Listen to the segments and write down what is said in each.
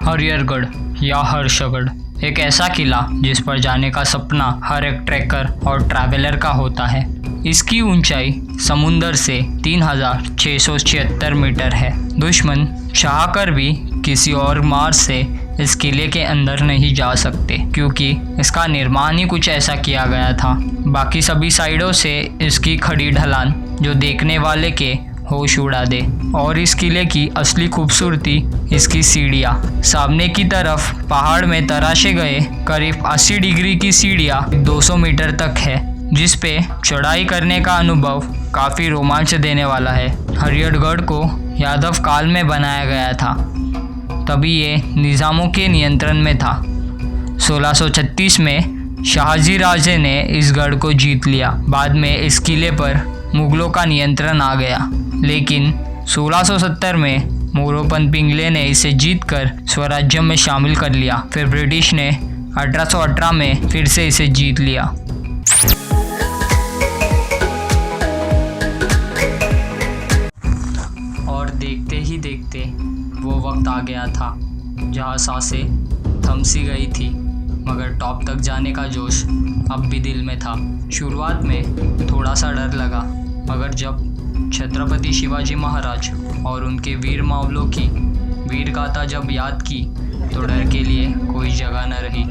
हरिहरगढ़ या हर्षगढ़ एक ऐसा किला जिस पर जाने का सपना हर एक ट्रैकर और ट्रैवलर का होता है। इसकी ऊंचाई समुंदर से 3676 मीटर है। दुश्मन चाहकर भी किसी और मार्ग से इस किले के अंदर नहीं जा सकते, क्योंकि इसका निर्माण ही कुछ ऐसा किया गया था। बाकी सभी साइडों से इसकी खड़ी ढलान जो देखने वाले के होश उड़ा दे। और इस किले की असली खूबसूरती इसकी सीढ़ियाँ। सामने की तरफ पहाड़ में तराशे गए करीब 80 डिग्री की सीढ़ियाँ 200 मीटर तक है, जिस पे चढ़ाई करने का अनुभव काफ़ी रोमांच देने वाला है। हरिहरगढ़ को यादव काल में बनाया गया था, तभी ये निज़ामों के नियंत्रण में था। 1636 में शाहजी राजे ने इस गढ़ को जीत लिया। बाद में इस किले पर मुगलों का नियंत्रण आ गया, लेकिन 1670 में मोरोपंत पिंगले ने इसे जीतकर स्वराज्य में शामिल कर लिया। फिर ब्रिटिश ने 1818 में फिर से इसे जीत लिया। और देखते ही देखते वो वक्त आ गया था जहाँ सांसें थम सी गई थी, मगर टॉप तक जाने का जोश अब भी दिल में था। शुरुआत में थोड़ा सा डर लगा, मगर जब छत्रपति शिवाजी महाराज और उनके वीर मावलों की वीर गाथा जब याद की तो डर के लिए कोई जगह न रही।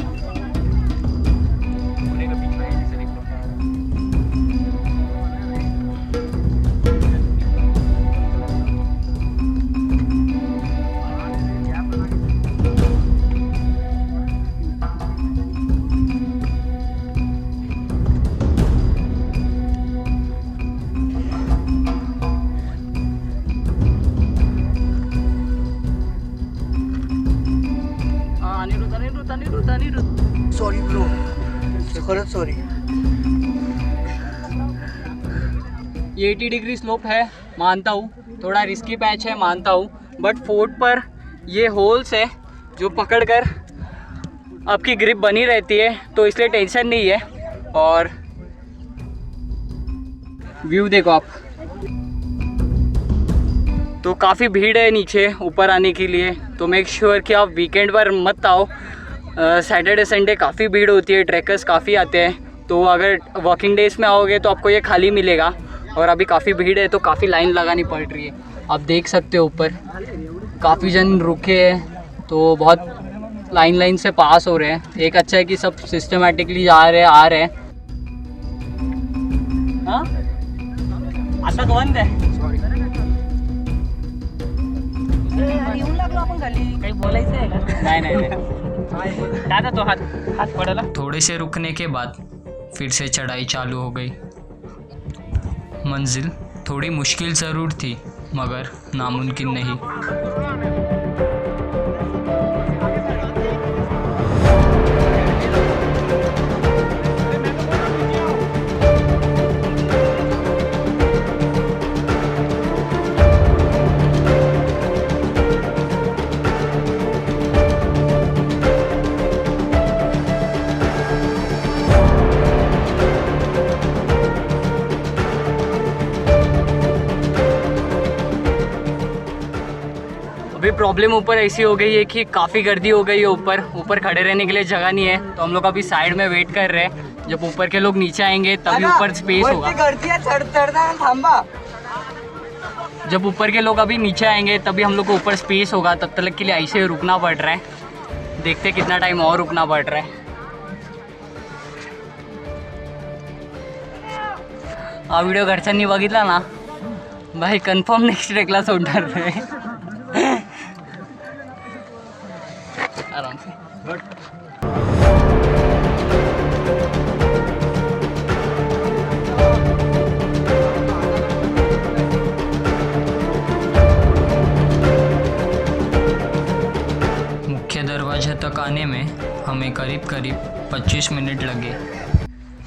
सॉरी ब्रो, खरंच सॉरी। ये 80 डिग्री स्लोप है, मानता हूँ, थोड़ा रिस्की पैच है, मानता हूँ, बट फोर्ट पर ये होल्स है जो पकड़कर आपकी ग्रिप बनी रहती है, तो इसलिए टेंशन नहीं है। और व्यू देखो आप, तो काफ़ी भीड़ है नीचे ऊपर आने के लिए, तो मेक श्योर कि आप वीकेंड पर मत आओ। सैटरडे संडे काफ़ी भीड़ होती है, ट्रैकर्स काफ़ी आते हैं, तो अगर वर्किंग डेज में आओगे तो आपको ये खाली मिलेगा। और अभी काफ़ी भीड़ है तो काफ़ी लाइन लगानी पड़ रही है। आप देख सकते हो ऊपर काफ़ी जन रुके हैं, तो बहुत लाइन से पास हो रहे हैं। एक अच्छा है कि सब सिस्टमेटिकली जा रहे हैं, आ रहे हैं। हाँ आता तो बंद है, काही बोलायचं आहे का? नाही दादा तो हाथ पड़ेला। थोड़े से रुकने के बाद फिर से चढ़ाई चालू हो गई। मंजिल थोड़ी मुश्किल ज़रूर थी, मगर नामुमकिन नहीं। अभी प्रॉब्लम ऊपर ऐसी हो गई है कि काफ़ी गर्दी हो गई है ऊपर खड़े रहने के लिए जगह नहीं है, तो हम लोग अभी साइड में वेट कर रहे हैं। जब ऊपर के लोग नीचे आएंगे तभी ऊपर स्पेस होगा। जब ऊपर के लोग अभी नीचे आएंगे तभी हम लोग को ऊपर स्पेस होगा, तब तक के लिए ऐसे रुकना पड़ रहा है। देखते कितना टाइम और रुकना पड़ रहा है। हा व्हिडिओ घरच्यांनी बघितला ना भाई, कन्फर्म नेक्स्ट ट्रेकला सोडणार रे। आराम से गुड। मुख्य दरवाजे तक आने में हमें करीब 25 मिनट लगे।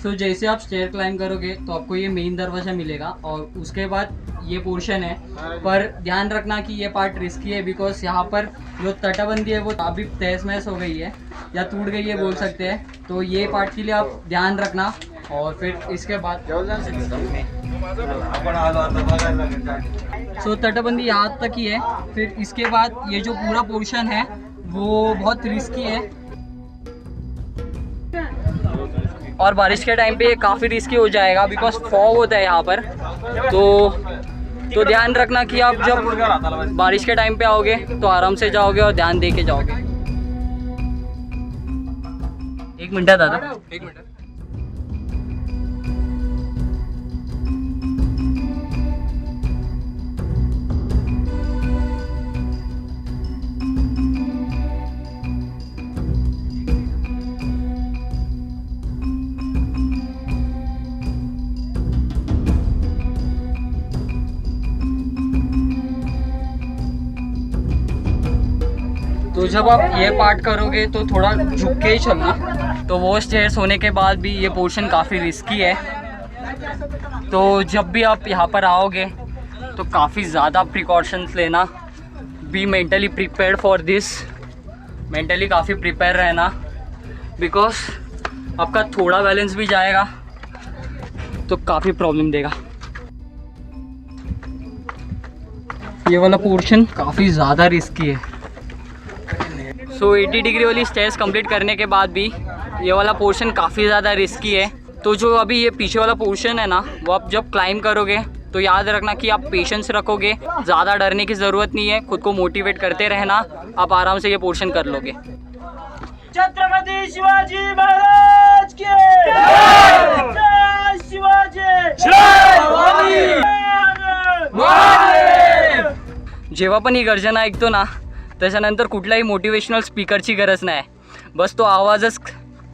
तो जैसे आप स्टेयर क्लाइंब करोगे तो आपको ये मेन दरवाज़ा मिलेगा, और उसके बाद ये पोर्शन है। पर ध्यान रखना कि ये पार्ट रिस्की है, बिकॉज यहाँ पर जो तटबंदी है वो अभी तहस महस हो गई है या टूट गई है बोल सकते हैं, तो ये पार्ट के लिए आप ध्यान रखना। और फिर इसके बाद सो तटबंदी यहाँ तक ही है। फिर इसके बाद ये जो पूरा पोर्शन है वो बहुत रिस्की है और बारिश के टाइम पे काफ़ी रिस्की हो जाएगा बिकॉज फॉग होता है यहाँ पर। तो ध्यान रखना कि आप जब बारिश के टाइम पे आओगे तो आराम से जाओगे और ध्यान दे के जाओगे। 1 मिनट है दादा, 1 मिनट। तो जब आप ये पार्ट करोगे तो थोड़ा झुक के ही चलना। तो वो स्टेयर्स होने के बाद भी ये पोर्शन काफ़ी रिस्की है। तो जब भी आप यहाँ पर आओगे तो काफ़ी ज़्यादा प्रिकॉशंस लेना। Be mentally prepared for this, mentally काफ़ी प्रिपेयर रहना बिकॉज आपका थोड़ा बैलेंस भी जाएगा तो काफ़ी प्रॉब्लम देगा। ये वाला पोर्शन काफ़ी ज़्यादा रिस्की है। सो 80 डिग्री वाली स्टेयर्स कंप्लीट करने के बाद भी ये वाला पोर्शन काफ़ी ज़्यादा रिस्की है। तो जो अभी ये पीछे वाला पोर्शन है ना, वो आप जब क्लाइंब करोगे तो याद रखना कि आप पेशेंस रखोगे, ज़्यादा डरने की ज़रूरत नहीं है, खुद को मोटिवेट करते रहना, आप आराम से ये पोर्शन कर लोगे। छत्रपति शिवाजी महाराज की जय, शिवाजी जेव्हा पण ही गर्जना ऐकतो ना त्याच्यानंतर कुठल्याही मोटिवेशनल स्पीकरची गरज नाही, बस तो आवाजच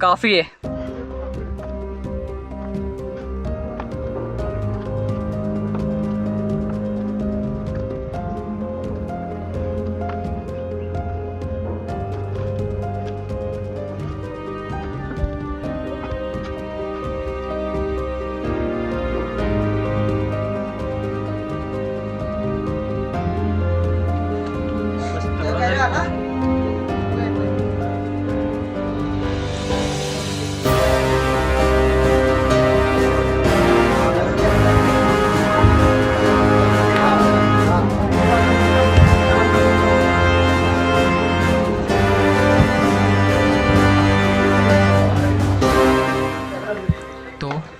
काफ़ी आहे।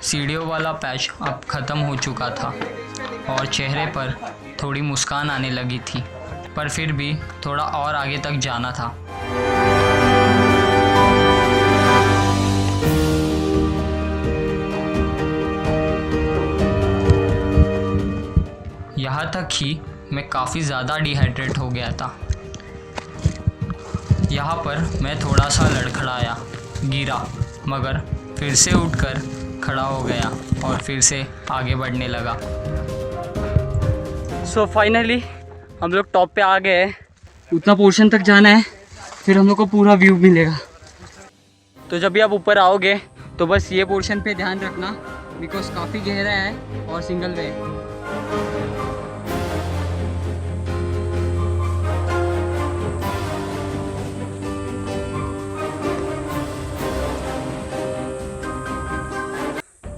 सीढ़ियों वाला पैच अब ख़त्म हो चुका था और चेहरे पर थोड़ी मुस्कान आने लगी थी, पर फिर भी थोड़ा और आगे तक जाना था। यहाँ तक कि मैं काफ़ी ज़्यादा डिहाइड्रेट हो गया था। यहाँ पर मैं थोड़ा सा लड़खड़ाया, गिरा, मगर फिर से उठकर खड़ा हो गया और फिर से आगे बढ़ने लगा। सो फाइनली हम लोग टॉप पे आ गए हैं। उतना पोर्शन तक जाना है, फिर हम लोग को पूरा व्यू मिलेगा। तो जब भी आप ऊपर आओगे तो बस ये पोर्शन पे ध्यान रखना बिकॉज काफ़ी गहरा है और सिंगल वे है।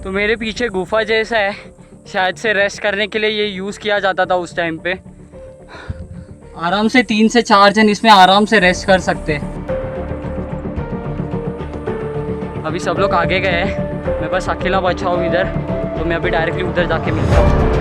तो मेरे पीछे गुफा जैसा है, शायद से रेस्ट करने के लिए ये यूज़ किया जाता था उस टाइम पे। आराम से 3 से 4 जन इसमें आराम से रेस्ट कर सकते। अभी सब लोग आगे गए हैं, मैं बस अकेला बचा हूँ इधर, तो मैं अभी डायरेक्टली उधर जाके मिलता हूँ।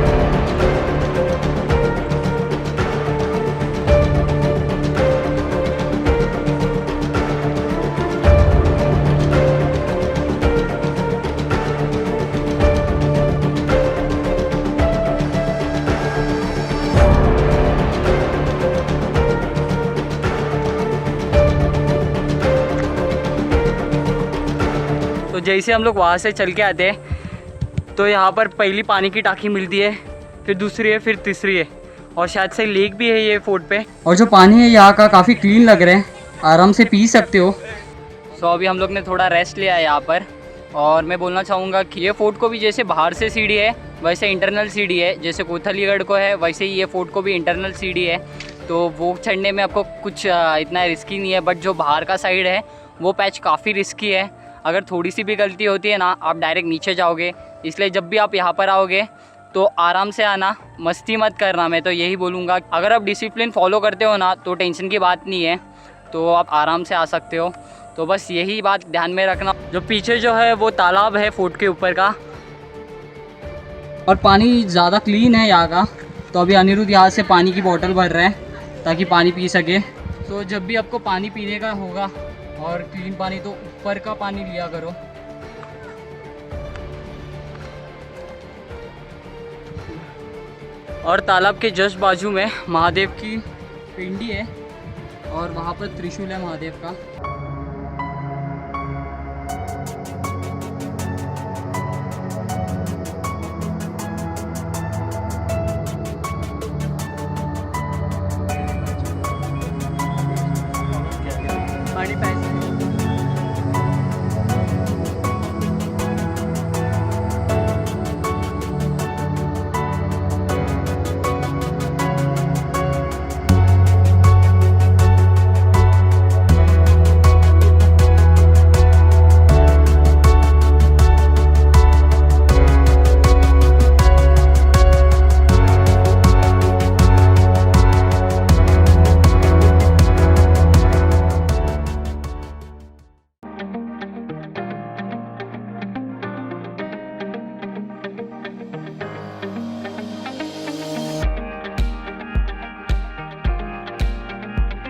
तो जैसे हम लोग वहाँ से चल के आते हैं तो यहाँ पर पहली पानी की टाँकी मिलती है, फिर दूसरी है, फिर तीसरी है और शायद से लेक भी है ये फोर्ट पे। और जो पानी है यहाँ का काफ़ी क्लीन लग रहा है, आराम से पी सकते हो। सो अभी हम लोग ने थोड़ा रेस्ट लिया है यहाँ पर और मैं बोलना चाहूँगा कि ये फोर्ट को भी जैसे बाहर से सीढ़ी है वैसे इंटरनल सीढ़ी है, जैसे कोथलीगढ़ को है वैसे ही ये फोर्ट को भी इंटरनल सीढ़ी है। तो वो चढ़ने में आपको कुछ इतना रिस्की नहीं है, बट जो बाहर का साइड है वो पैच काफ़ी रिस्की है। अगर थोड़ी सी भी गलती होती है ना, आप डायरेक्ट नीचे जाओगे। इसलिए जब भी आप यहाँ पर आओगे तो आराम से आना, मस्ती मत करना। मैं तो यही बोलूँगा, अगर आप डिसिप्लिन फॉलो करते हो ना तो टेंशन की बात नहीं है। तो आप आराम से आ सकते हो। तो बस यही बात ध्यान में रखना। जो पीछे जो है वो तालाब है फोर्ट के ऊपर का, और पानी ज़्यादा क्लीन है यहाँ का। तो अभी अनिरुद्ध यहाँ से पानी की बोतल भर रहे हैं ताकि पानी पी सके। तो जब भी आपको पानी पीने का होगा और क्लीन पानी, तो ऊपर का पानी लिया करो। और तालाब के जस्ट बाजू में महादेव की पिंडी है और वहाँ पर त्रिशूल है महादेव का। पानी पैसे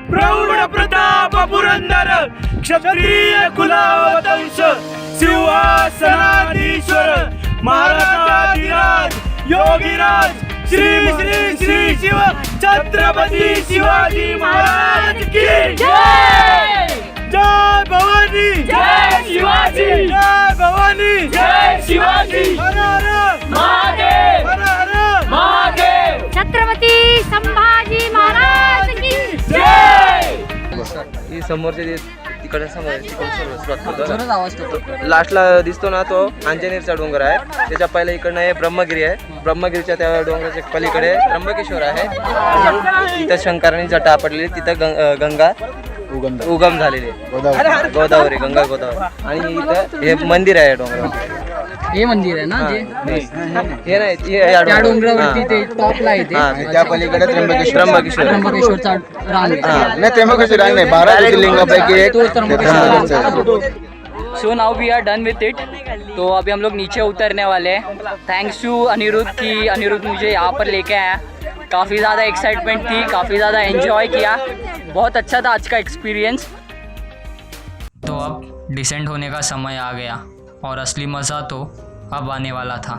प्रौढ प्रताप पुरंदर क्षत्रिय कुलावतंश सिंहासनाधीश्वर महाराजाधिराज योगीराज श्री श्री श्री शिव छत्रपति शिवाजी महाराज की जय। जय भवानी, जय शिवाजी, जय भवानी, जय शिवाजी, हर हर महादेव, हर हर महादेव, छत्रपती संभाजी महाराज की ही समोरचे तिकडे सुरुवात करतो जोरात आवाज करतो। लास्टला दिसतो ना तो अंजनेरचा डोंगर आहे, त्याच्या पहिला इकडनं आहे ब्रह्मगिरी आहे, ब्रह्मगिरीच्या त्या डोंगराच्या पलीकडे त्र्यंबकेश्वर आहे, तिथं शंकरांनी जटा आपटलेली, तिथं गंगा उगम झालेली आहे, गोदावरी, गंगा गोदावरी, आणि इथं हे मंदिर आहे डोंगरावर। हे मंदिर आहे ना जे हे नाही त्या डोंगरावरती ते टॉपला आहे ते, त्या पलीकडे त्र्यंबकेश्वर त्र्यंबकेश्वरचा रांग आहे। नाही त्र्यंबकेश्वर रांग नाही, 12 ज्योतिर्लिंगापैकी एक तो Trimbakeshwar. Trimbakeshwar. So now we are done with it. तो अभी हम लोग नीचे उतरने वाले हैं। थैंक्स टू अनिरुद्ध कि अनिरुद्ध मुझे यहाँ पर लेके आया। काफ़ी ज़्यादा एक्साइटमेंट थी, काफ़ी ज़्यादा एंजॉय किया, बहुत अच्छा था आज का एक्सपीरियंस। तो अब डिसेंड होने का समय आ गया और असली मज़ा तो अब आने वाला था,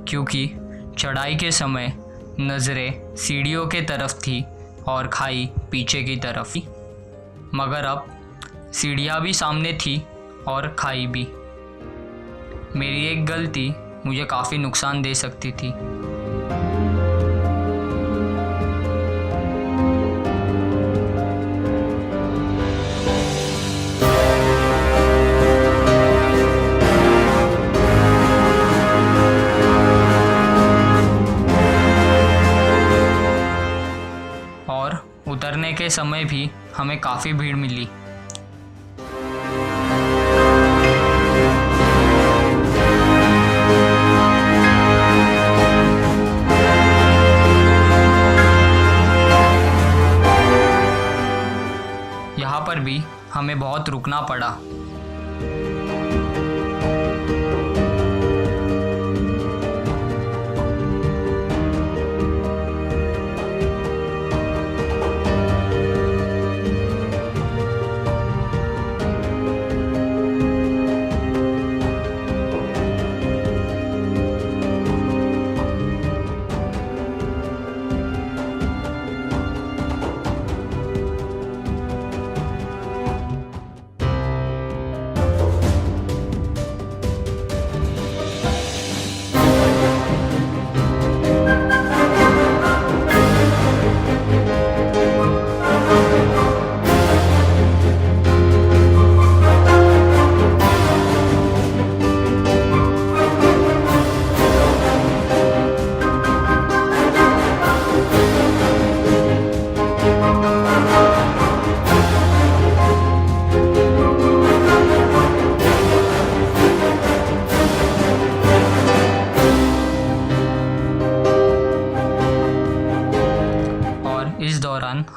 क्योंकि चढ़ाई के समय नज़रें सीढ़ियों के तरफ थी और खाई पीछे की तरफ, मगर अब सीढ़ियाँ भी सामने थी और खाई भी। मेरी एक गलती मुझे काफ़ी नुकसान दे सकती थी। और उतरने के समय भी हमें काफ़ी भीड़ मिली। यहाँ पर भी हमें बहुत रुकना पड़ा।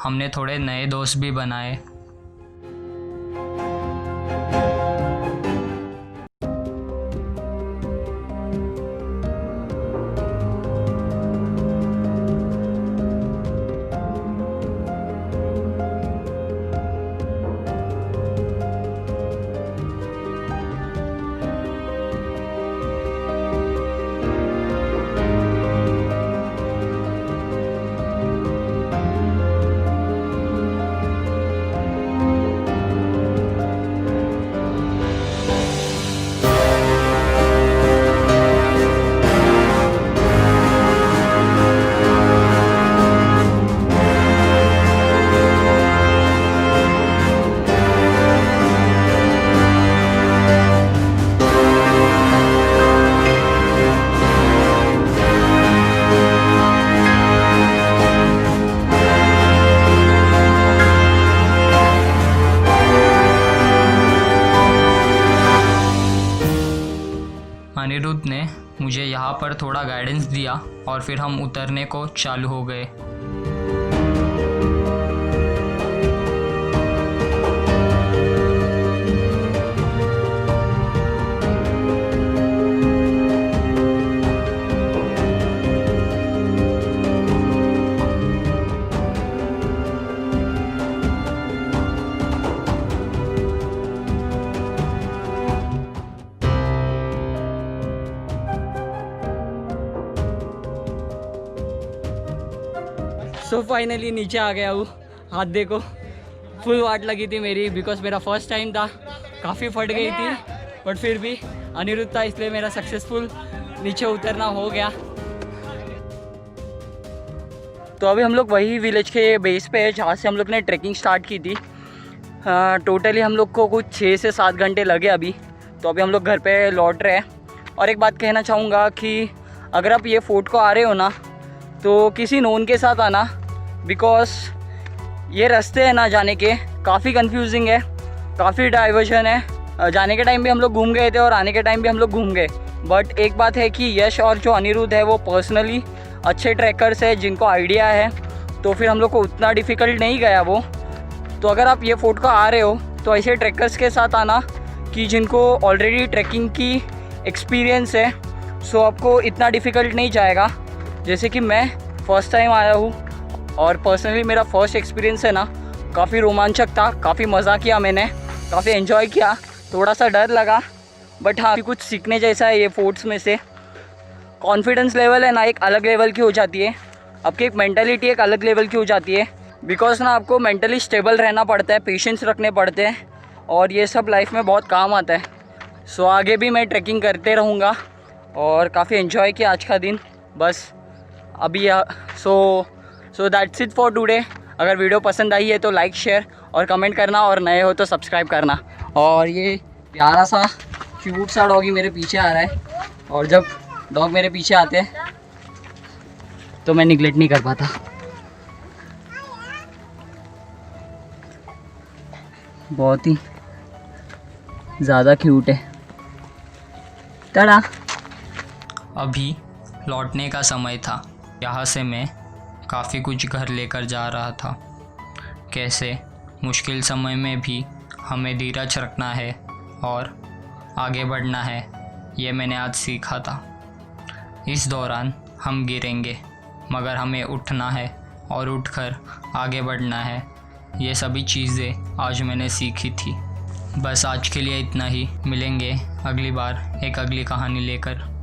हमने थोड़े नए दोस्त भी बनाए अनिरुद्ध ने मुझे यहाँ पर थोड़ा गाइडेंस दिया और फिर हम उतरने को चालू हो गए। सो फाइनली नीचे आ गया हूँ। हाथ देखो, फुल वाट लगी थी मेरी, बिकॉज मेरा फर्स्ट टाइम था, काफ़ी फट गई थी, बट फिर भी अनिरुद्ध था इसलिए मेरा सक्सेसफुल नीचे उतरना हो गया। तो अभी हम लोग वही विलेज के बेस पे है जहाँ से हम लोग ने ट्रैकिंग स्टार्ट की थी। टोटली हम लोग को कुछ 6 से 7 घंटे लगे अभी। तो अभी हम लोग घर पे लौट रहे हैं। और एक बात कहना चाहूँगा कि अगर आप ये फोर्ट को आ रहे हो ना, तो किसी नोन के साथ आना, बिकॉज ये रास्ते हैं ना जाने के काफ़ी कंफ्यूजिंग है, काफ़ी डाइवर्जन है। जाने के टाइम भी हम लोग घूम गए थे और आने के टाइम भी हम लोग घूम गए। बट एक बात है कि यश और जो अनिरुद्ध है वो पर्सनली अच्छे ट्रैकर्स है जिनको आइडिया है, तो फिर हम लोग को उतना डिफ़िकल्ट नहीं गया वो। तो अगर आप ये फोर्ट को आ रहे हो तो ऐसे ट्रैकर्स के साथ आना कि जिनको ऑलरेडी ट्रैकिंग की एक्सपीरियंस है, सो आपको इतना डिफ़िकल्ट नहीं जाएगा। जैसे कि मैं फ़र्स्ट टाइम आया हूँ और पर्सनली मेरा फर्स्ट एक्सपीरियंस है ना, काफ़ी रोमांचक था, काफ़ी मज़ा किया मैंने, काफ़ी एंजॉय किया, थोड़ा सा डर लगा, बट हाँ कुछ सीखने जैसा है ये फोर्ट्स में से। कॉन्फिडेंस लेवल है ना एक अलग लेवल की हो जाती है, आपकी एक मेंटालिटी एक अलग लेवल की हो जाती है, बिकॉज ना आपको मेंटली स्टेबल रहना पड़ता है, पेशेंस रखने पड़ते हैं, और ये सब लाइफ में बहुत काम आता है। सो आगे भी मैं ट्रैकिंग करते रहूँगा और काफ़ी एंजॉय किया आज का दिन बस अभी। So that's it for today. अगर वीडियो पसंद आई है तो लाइक शेयर और कमेंट करना, और नए हो तो सब्सक्राइब करना। और ये प्यारा सा क्यूट सा डॉगी मेरे पीछे आ रहा है, और जब डॉग मेरे पीछे आते हैं तो मैं निगलेक्ट नहीं कर पाता। बहुत ही ज़्यादा क्यूट है। टाटा। अभी लौटने का समय था। यहाँ से मैं काफ़ी कुछ घर लेकर जा रहा था। कैसे मुश्किल समय में भी हमें धीरज रखना है और आगे बढ़ना है, ये मैंने आज सीखा था। इस दौरान हम गिरेंगे, मगर हमें उठना है और उठकर आगे बढ़ना है। ये सभी चीज़ें आज मैंने सीखी थी। बस आज के लिए इतना ही। मिलेंगे अगली बार एक अगली कहानी लेकर।